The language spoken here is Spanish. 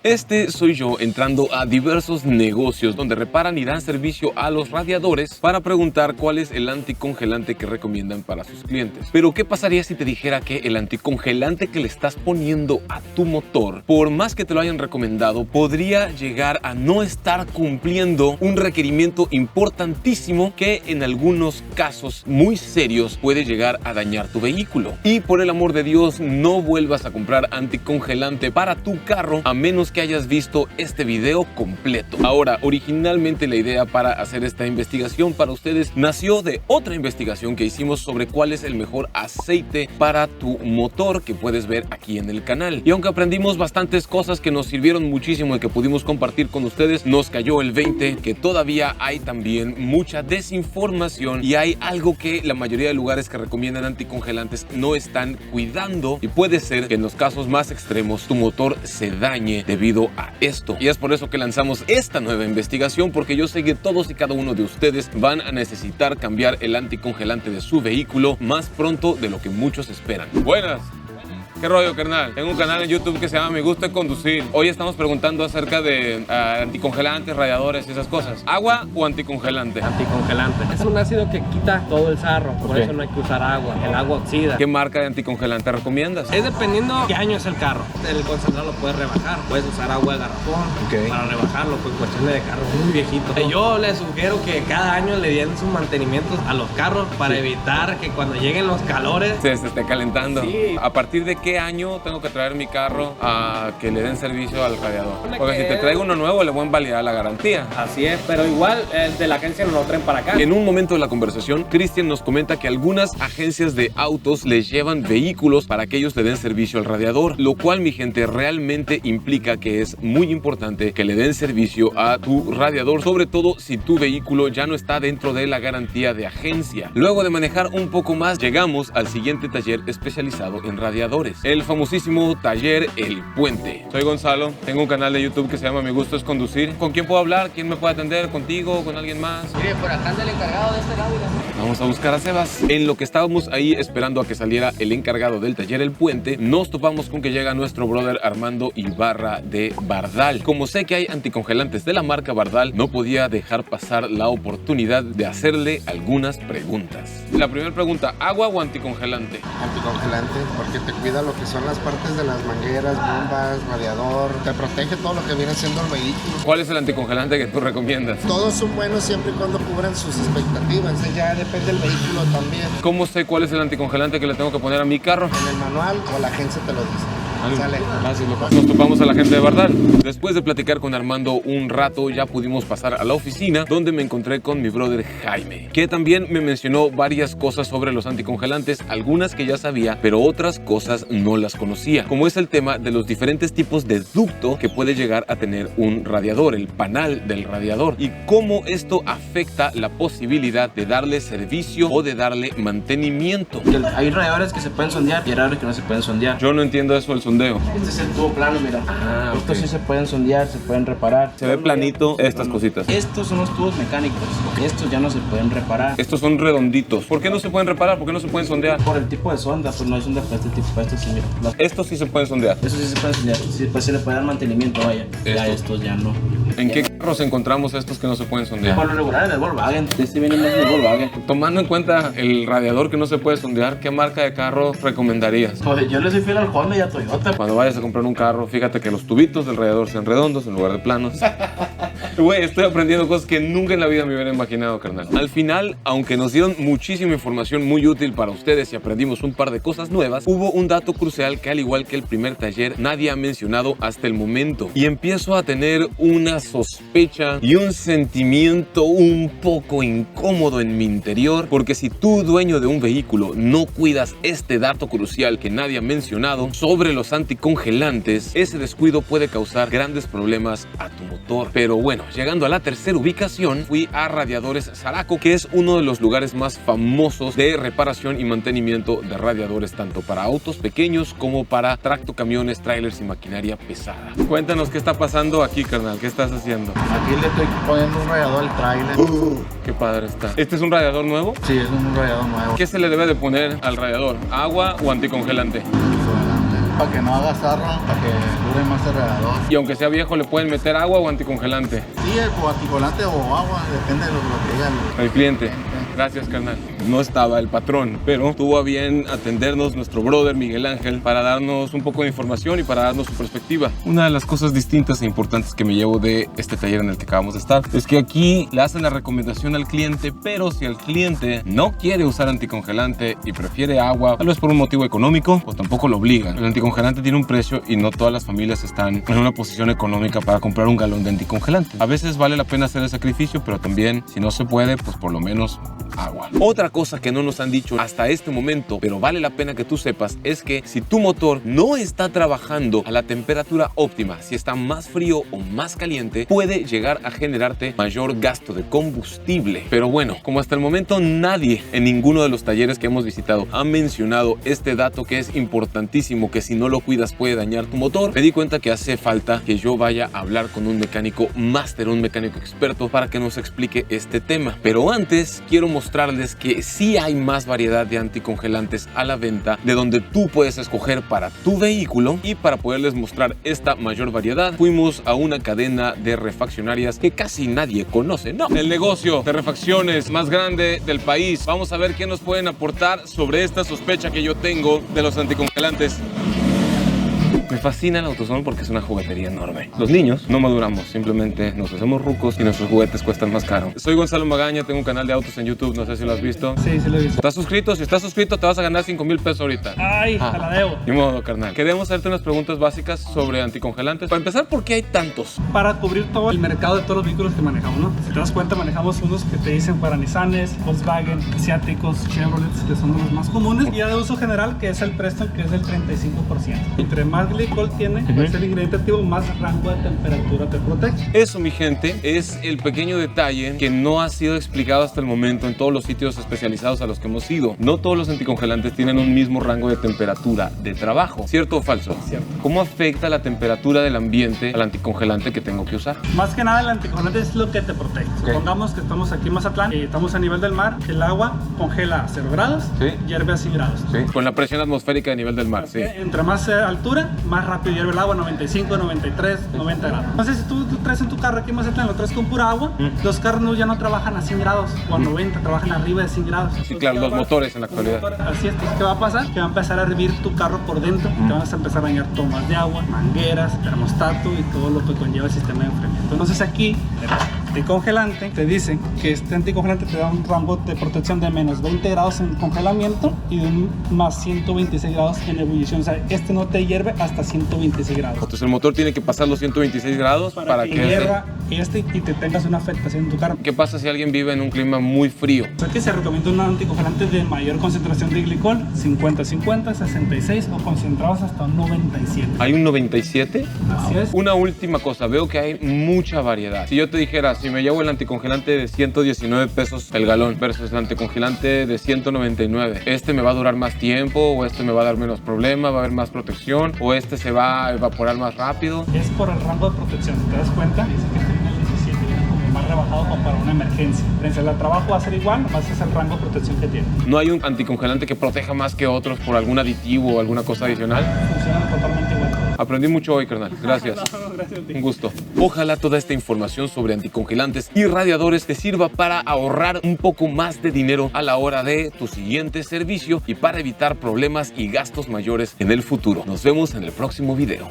Este soy yo entrando a diversos negocios donde reparan y dan servicio a los radiadores para preguntar cuál es el anticongelante que recomiendan para sus clientes. Pero ¿qué pasaría si te dijera que el anticongelante que le estás poniendo a tu motor, por más que te lo hayan recomendado, podría llegar a no estar cumpliendo un requerimiento importantísimo que en algunos casos muy serios puede llegar a dañar tu vehículo? Y por el amor de Dios, no vuelvas a comprar anticongelante para tu carro a menos que hayas visto este video completo. Ahora, originalmente la idea para hacer esta investigación para ustedes nació de otra investigación que hicimos sobre cuál es el mejor aceite para tu motor, que puedes ver aquí en el canal. Y aunque aprendimos bastantes cosas que nos sirvieron muchísimo y que pudimos compartir con ustedes, nos cayó el 20 que todavía hay también mucha desinformación y hay algo que la mayoría de lugares que recomiendan anticongelantes no están cuidando, y puede ser que en los casos más extremos tu motor se dañe debido a esto. Y es por eso que lanzamos esta nueva investigación, porque yo sé que todos y cada uno de ustedes van a necesitar cambiar el anticongelante de su vehículo más pronto de lo que muchos esperan. Buenas. ¿Qué rollo, carnal? Tengo un canal en YouTube que se llama Mi Gusto es Conducir. Hoy estamos preguntando acerca de anticongelantes, radiadores y esas cosas. ¿Agua o anticongelante? Anticongelante. Es un ácido que quita todo el sarro, por eso no hay que usar agua. El agua oxida. ¿Qué marca de anticongelante recomiendas? Es dependiendo qué año es el carro. El concentrado lo puedes rebajar. Puedes usar agua de garrafón para rebajarlo, pues cuestiones de carro muy viejito. Yo les sugiero que cada año le den sus mantenimientos a los carros para evitar que cuando lleguen los calores se esté calentando. Sí. ¿A partir de qué año tengo que traer mi carro a que le den servicio al radiador? Porque si te traigo uno nuevo le voy a invalidar la garantía. Así es, pero igual de la agencia no lo traen para acá. En un momento de la conversación, Cristian nos comenta que algunas agencias de autos les llevan vehículos para que ellos le den servicio al radiador, lo cual, mi gente, realmente implica que es muy importante que le den servicio a tu radiador, sobre todo si tu vehículo ya no está dentro de la garantía de agencia. Luego de manejar un poco más, llegamos al siguiente taller especializado en radiadores, el famosísimo taller El Puente. Soy Gonzalo, tengo un canal de YouTube que se llama Mi Gusto es Conducir. ¿Con quién puedo hablar? ¿Quién me puede atender? ¿Contigo? ¿Con alguien más? Mire, por acá anda el encargado de este lado. Vamos a buscar a Sebas. En lo que estábamos ahí esperando a que saliera el encargado del taller El Puente, nos topamos con que llega nuestro brother Armando Ibarra de Bardal. Como sé que hay anticongelantes de la marca Bardal, no podía dejar pasar la oportunidad de hacerle algunas preguntas. La primera pregunta, ¿agua o anticongelante? Anticongelante, porque te cuida lo que son las partes de las mangueras, bombas, radiador, te protege todo lo que viene siendo el vehículo. ¿Cuál es el anticongelante que tú recomiendas? Todos son buenos siempre y cuando cubran sus expectativas, ya depende del vehículo también. ¿Cómo sé cuál es el anticongelante que le tengo que poner a mi carro? En el manual o la agencia te lo dice. Sale. Gracias, loco. Nos topamos a la gente de Bardal. Después de platicar con Armando un rato, ya pudimos pasar a la oficina, donde me encontré con mi brother Jaime, que también me mencionó varias cosas sobre los anticongelantes, algunas que ya sabía, pero otras cosas no las conocía, como es el tema de los diferentes tipos de ducto que puede llegar a tener un radiador, el panal del radiador, y cómo esto afecta la posibilidad de darle servicio o de darle mantenimiento. Hay radiadores que se pueden sondear y hay radiadores que no se pueden sondear. Yo no entiendo eso del sondeo. Este es el tubo plano, mira. Estos sí se pueden sondear, se pueden reparar. Se ve planito estas cositas. Estos son los tubos mecánicos. Estos ya no se pueden reparar. Estos son redonditos. ¿Por qué no se pueden reparar? ¿Por qué no se pueden sondear? Por el tipo de sonda, pues no hay sonda para este tipo, para estos sí, mira. Estos sí se pueden sondear. Estos sí se pueden sondear. Sí, pues se le puede dar mantenimiento, vaya. Ya estos ya no. ¿En qué carros encontramos estos que no se pueden sondear? Por lo regular en el Volkswagen. Este viene más en el Volkswagen. Tomando en cuenta el radiador que no se puede sondear, ¿qué marca de carro recomendarías? Joder, yo le soy fiel al Honda y a Toyota. Cuando vayas a comprar un carro, fíjate que los tubitos del radiador sean redondos en lugar de planos. Güey, estoy aprendiendo cosas que nunca en la vida me hubiera imaginado, carnal. Al final, aunque nos dieron muchísima información muy útil para ustedes y aprendimos un par de cosas nuevas, hubo un dato crucial que, al igual que el primer taller, nadie ha mencionado hasta el momento. Y empiezo a tener una sospecha y un sentimiento un poco incómodo en mi interior, porque si tú, dueño de un vehículo, no cuidas este dato crucial que nadie ha mencionado sobre los anticongelantes, ese descuido puede causar grandes problemas a tu motor. Pero bueno, llegando a la tercera ubicación, fui a Radiadores Zaraco, que es uno de los lugares más famosos de reparación y mantenimiento de radiadores, tanto para autos pequeños como para tractocamiones, trailers y maquinaria pesada. Cuéntanos qué está pasando aquí, carnal. ¿Qué estás haciendo? Aquí le estoy poniendo un radiador al trailer. Qué padre está. ¿Este es un radiador nuevo? Sí, es un radiador nuevo. ¿Qué se le debe de poner al radiador? ¿Agua o anticongelante? para que no haga sarro, para que dure más el radiador. Y aunque sea viejo, ¿le pueden meter agua o anticongelante? Sí, o anticongelante o agua, depende de lo que diga El cliente. Gracias, carnal. No estaba el patrón, pero tuvo a bien atendernos nuestro brother Miguel Ángel para darnos un poco de información y para darnos su perspectiva. Una de las cosas distintas e importantes que me llevo de este taller en el que acabamos de estar es que aquí le hacen la recomendación al cliente, pero si el cliente no quiere usar anticongelante y prefiere agua, tal vez por un motivo económico, pues tampoco lo obligan. El anticongelante tiene un precio y no todas las familias están en una posición económica para comprar un galón de anticongelante. A veces vale la pena hacer el sacrificio, pero también si no se puede, pues por lo menos agua. Otra cosa que no nos han dicho hasta este momento, pero vale la pena que tú sepas, es que si tu motor no está trabajando a la temperatura óptima, si está más frío o más caliente, puede llegar a generarte mayor gasto de combustible. Pero bueno, como hasta el momento nadie en ninguno de los talleres que hemos visitado ha mencionado este dato que es importantísimo, que si no lo cuidas puede dañar tu motor, me di cuenta que hace falta que yo vaya a hablar con un mecánico máster, un mecánico experto, para que nos explique este tema. Pero antes quiero mostrarles que sí hay más variedad de anticongelantes a la venta, de donde tú puedes escoger para tu vehículo. Y para poderles mostrar esta mayor variedad, fuimos a una cadena de refaccionarias que casi nadie conoce, ¿no? El negocio de refacciones más grande del país. Vamos a ver qué nos pueden aportar sobre esta sospecha que yo tengo de los anticongelantes. Me fascina el AutoZone porque es una juguetería enorme. Los niños no maduramos, simplemente nos hacemos rucos y nuestros juguetes cuestan más caro. Soy Gonzalo Magaña, tengo un canal de autos en YouTube, no sé si lo has visto. Sí, sí lo he visto. ¿Estás suscrito? Si estás suscrito te vas a ganar 5,000 pesos ahorita. Ay, te la debo. Ni modo, carnal. Queremos hacerte unas preguntas básicas sobre anticongelantes. Para empezar, ¿por qué hay tantos? Para cubrir todo el mercado de todos los vehículos que manejamos, ¿no? Si te das cuenta, manejamos unos que te dicen para Nissanes, Volkswagen, asiáticos, Chevrolets, que son los más comunes. Y ya de uso general, que es el Preston, que es del 35%. Entre más glicol tiene, pues el ingrediente activo, más rango de temperatura te protege. Eso, mi gente, es el pequeño detalle que no ha sido explicado hasta el momento en todos los sitios especializados a los que hemos ido. No todos los anticongelantes tienen un mismo rango de temperatura de trabajo. ¿Cierto o falso? Cierto. ¿Cómo afecta la temperatura del ambiente al anticongelante que tengo que usar? Más que nada, el anticongelante es lo que te protege. Okay. Supongamos que estamos aquí en Mazatlán y estamos a nivel del mar, el agua congela a 0 grados, Sí. hierve a 100 grados. Sí. Con la presión atmosférica a nivel del mar, sí. Entre más altura, más rápido hierve el agua, 95, 93, 90 grados. Entonces, si tú traes en tu carro aquí en Mazatlán, lo traes con pura agua, los carros ya no trabajan a 100 grados o a 90, trabajan arriba de 100 grados. Sí, claro, los motores en la actualidad. Así es, entonces, ¿qué va a pasar? Que va a empezar a hervir tu carro por dentro, te vas a empezar a dañar tomas de agua, mangueras, termostato y todo lo que conlleva el sistema de enfriamiento. Entonces aquí, el anticongelante te dice que este anticongelante te da un rango de protección de menos 20 grados en congelamiento y de un más 126 grados en ebullición. O sea, este no te hierve hasta 126 grados. Entonces el motor tiene que pasar los 126 grados para que hierva este y te tengas una afectación en tu carro. ¿Qué pasa si alguien vive en un clima muy frío? O sea que se recomienda un anticongelante de mayor concentración de glicol, 50-50, 66 o concentrados hasta un 97. ¿Hay un 97? Así es. Una última cosa, veo que hay mucha variedad. Si yo te dijera, si me llevo el anticongelante de 119 pesos el galón versus el anticongelante de 199, ¿este me va a durar más tiempo o este me va a dar menos problema, va a haber más protección o este se va a evaporar más rápido? Es por el rango de protección, ¿te das cuenta? Dice que tiene el 17 viene como más rebajado como para una emergencia. Entonces el trabajo va a ser igual, nomás es el rango de protección que tiene. ¿No hay un anticongelante que proteja más que otros por algún aditivo o alguna cosa adicional? Funcionan totalmente igual. Aprendí mucho hoy, carnal. Gracias. No, gracias a ti. Un gusto. Ojalá toda esta información sobre anticongelantes y radiadores te sirva para ahorrar un poco más de dinero a la hora de tu siguiente servicio y para evitar problemas y gastos mayores en el futuro. Nos vemos en el próximo video.